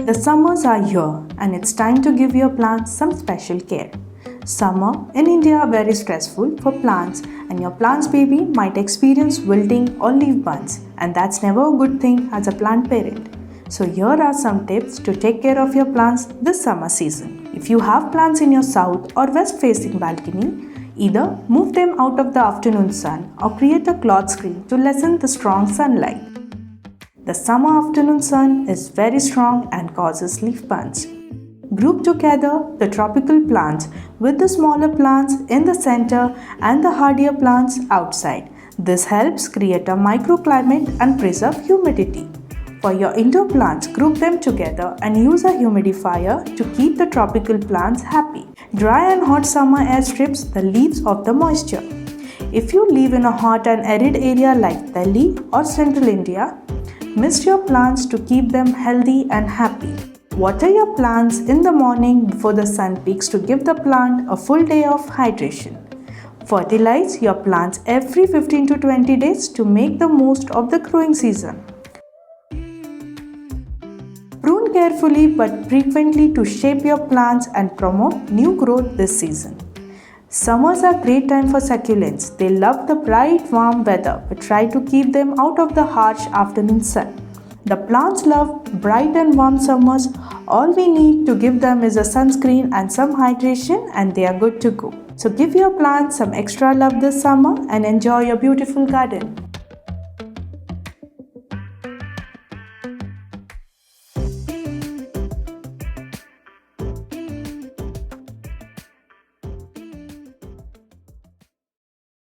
The summers are here and it's time to give your plants some special care. Summer in India are very stressful for plants and your plant's baby might experience wilting or leaf burns, and that's never a good thing as a plant parent. So here are some tips to take care of your plants this summer season. If you have plants in your south or west facing balcony, either move them out of the afternoon sun or create a cloth screen to lessen the strong sunlight. The summer afternoon sun is very strong and causes leaf burns. Group together the tropical plants with the smaller plants in the center and the hardier plants outside. This helps create a microclimate and preserve humidity. For your indoor plants, group them together and use a humidifier to keep the tropical plants happy. Dry and hot summer air strips the leaves of the moisture. If you live in a hot and arid area like Delhi or central India, mist your plants to keep them healthy and happy. Water your plants in the morning before the sun peaks to give the plant a full day of hydration. Fertilize your plants every 15 to 20 days to make the most of the growing season. Prune carefully but frequently to shape your plants and promote new growth this season. Summers are a great time for succulents. They love the bright, warm weather, but try to keep them out of the harsh afternoon sun. The plants love bright and warm summers. All we need to give them is a sunscreen and some hydration, and they are good to go. So give your plants some extra love this summer and enjoy your beautiful garden.